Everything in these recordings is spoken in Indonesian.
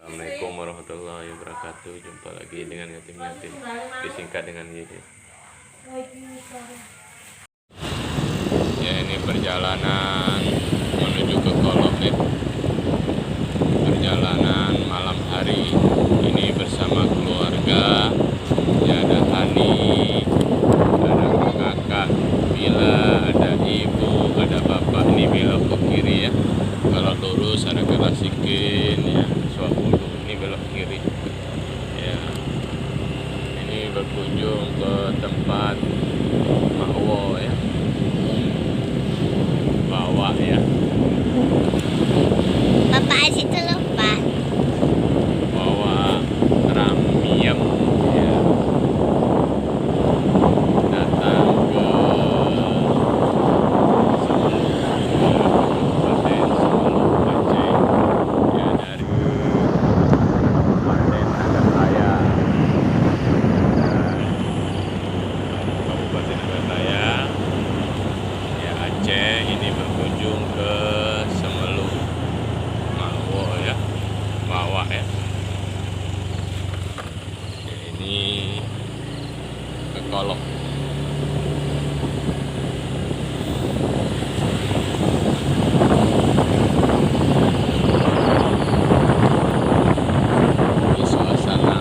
Assalamualaikum warahmatullahi wabarakatuh. Jumpa lagi dengan yatim-yatim, disingkat dengan Yeye. Ya, ini perjalanan menuju ke Kolok ya. Perjalanan malam hari ini bersama keluarga. Ya, ada Hani, ada kakak Bila, ada ibu, ada bapak. Ini belok ke kiri ya. Kalau lurus ada ke Lasikin ya. Ini belok kiri ya. Ini berkunjung ke tempat Makwo ya, bawah ya. Bapak situ lupa Bawa Ramiem ya. Datang ke Kabupaten Sulu Aceh ya, dari Kabupaten Agataya Kabupaten Agataya ya, Aceh. Ini berkunjung ke Semeru Makwo ya, bawah ya. Ini ke Kolok. Ini suasana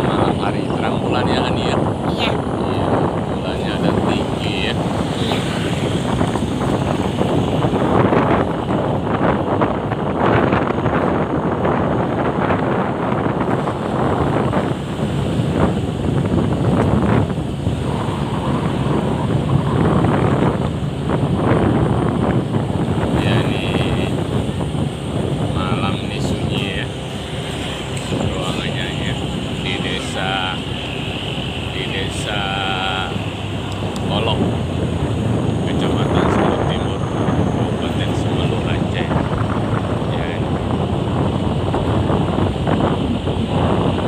malam hari, terang bulan ya Hani ya. iya Iya, bulannya ada tinggi ya. Ya, ini malam ini sunyi ya ruangannya ya. Di desa Kolok, Kecamatan Semeru Timur, Kabupaten Semeru Aceh ya.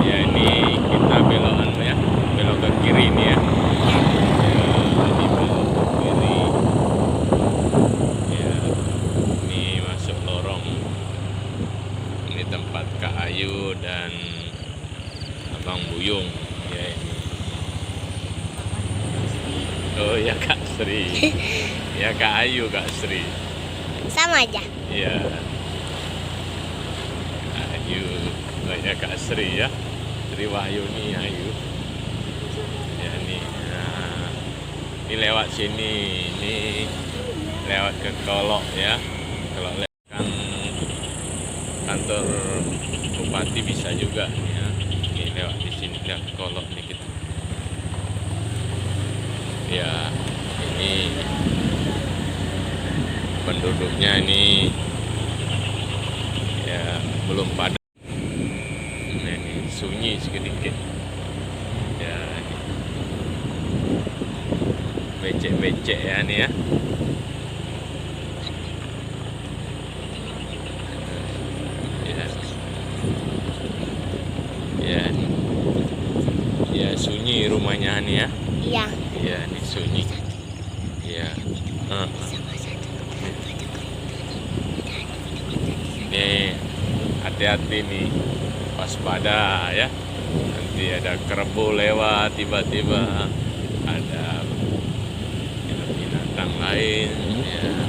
Ya, ini kita belokan ya, belok ke kiri ini ya. Ya, ini belok ke kiri ya. Ini masuk lorong. Ini tempat Kak Ayu dan Abang Buyung ya ini. Oh ya, Kak Sri. Ya, Kak Ayu, Kak Sri. sama aja. Iya. Kak Ayu. Oh ya, Kak Sri ya. Sri Wahyuni Ayu. Ya ini. Nah, ini lewat sini. Ini lewat ke Kolok ya. Kalau lewat kan kantor bupati bisa juga ya. Ini lewat di sini ke Kolok nih kita. Ya, ini penduduknya ini ya belum padat. Nah, ini sunyi sedikit. Ya, ini becek-becek ya nih ya. Ya, ya, ya sunyi rumahnya nih ya. Iya. Ya, ini sunyi. Ya. Ini hati-hati nih, waspada ya. Nanti ada kerbau lewat tiba-tiba, ada binatang lain ya.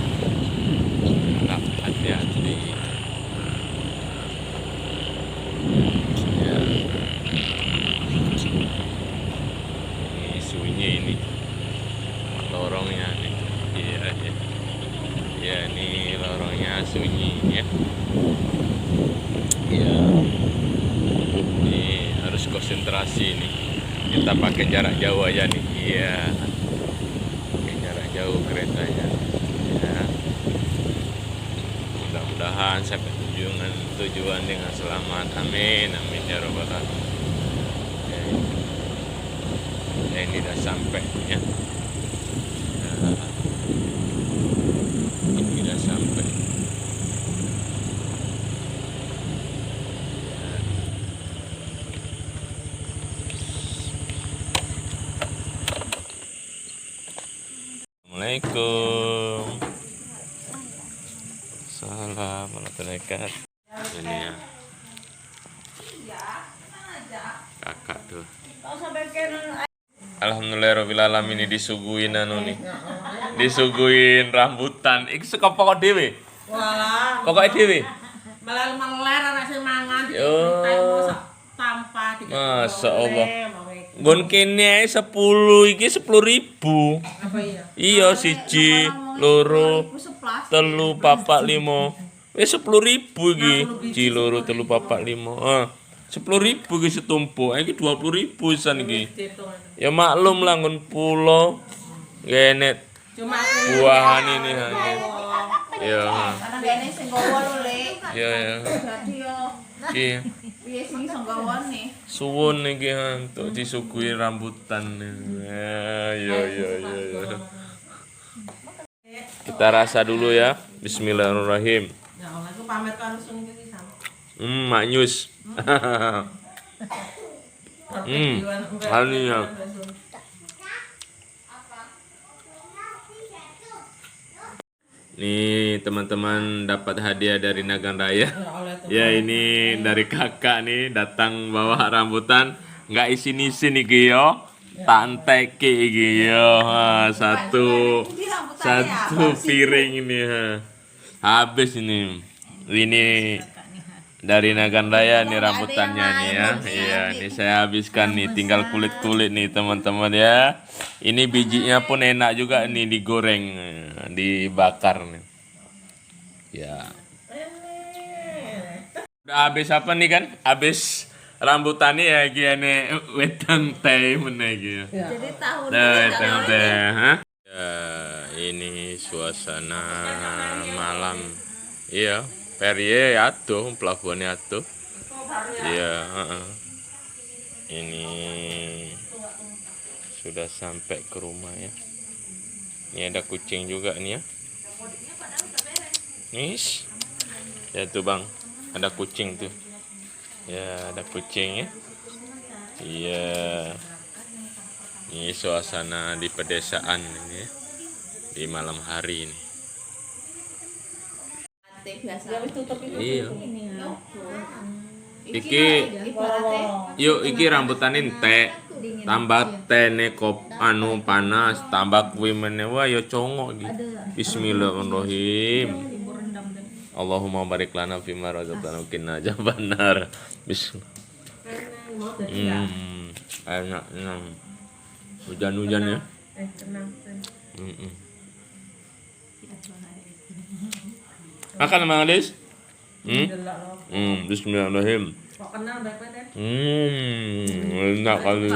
Harap hati-hati. Ya. Ini sunyi ini lorongnya nih. Iya ya. Ya, ini lorongnya sunyi ya. Ya, ini harus konsentrasi nih. Kita pakai jarak jauh aja nih. Iya, pakai jarak jauh keretanya. Ya, mudah-mudahan sampai tujuan dengan selamat. Amin, amin ya robbal alamin. Ya, ini udah sampai ya. Ini udah sampai. Assalamualaikum. Salam warahmatullahi wabarakatuh. Ini ya Alhamdulillahirobbilalamin, ini disuguhin anu nih. Disuguhin rambutan. Iki saka pokok dhewe. Walah. Pokoke dhewe. Meler-meler ana sing mangan Yo. tanpa Masya Allah. Nggon kene ae 10 iki 10.000. Apa iya? Iya, siji, loro, telu, papat, limo. Wis 10.000 iki. Siji, loro, telu, papat, limo. 10.000 iki setumpuk. Iki 20.000 pisan iki. Ya maklum lah nggon pulo. Genet Cuma buahan ini hanya. Ya. Karena kene sing gowo lho, Lek. Ya ya. Dadi yo Iya. piye sing iso gowone? Suwun iki untuk disuguhi rambutan. Ya. Kita rasa dulu ya. Bismillahirrahmanirrahim. ya Allah iku pamit karo sun iki sama. Maknyus. Ini ya. Nih teman-teman dapat hadiah dari Nagan Raya. Ya ini dari kakak nih datang bawa rambutan. Nggak isin-isin iki yo. Tak enteke iki yo. Satu piring ini. Habis ini. Ini dari Nagan Raya nih rambutannya nih ya. Iya, ini saya habiskan nih, tinggal kulit-kulit nih teman-teman ya. Ini bijinya pun enak juga nih digoreng, dibakar nih. Ya. Udah habis apa nih kan? Habis rambutannya ya gini wedang teh mana gitu. Jadi tahun Wedang teh, hah? Ya, ini suasana malam. Iya. Perye atuh, plafonnya atuh. Iya, Ini sudah sampai ke rumah ya. Ini ada kucing juga nih ya. Nis. Ya tuh Bang, ada kucing tuh. Ya, ada kucing ya. Iya. Ini suasana di pedesaan ini ya. Di malam hari ini. biasa. Iya. Ini Iki yuk iki rambutan entek. Tambah tene kop anu panas, tambah kuwi meneh wah ya congok iki. Bismillahirrahmanirrahim. Allahumma barik lana fima razaqtana wa qina adzabannar. Bismillah. Enak. Hujan-hujan ya. Makan Mang Adis? Bismillahirrahmanirrahim. Kok kenal baik-baik deh. Enak kali.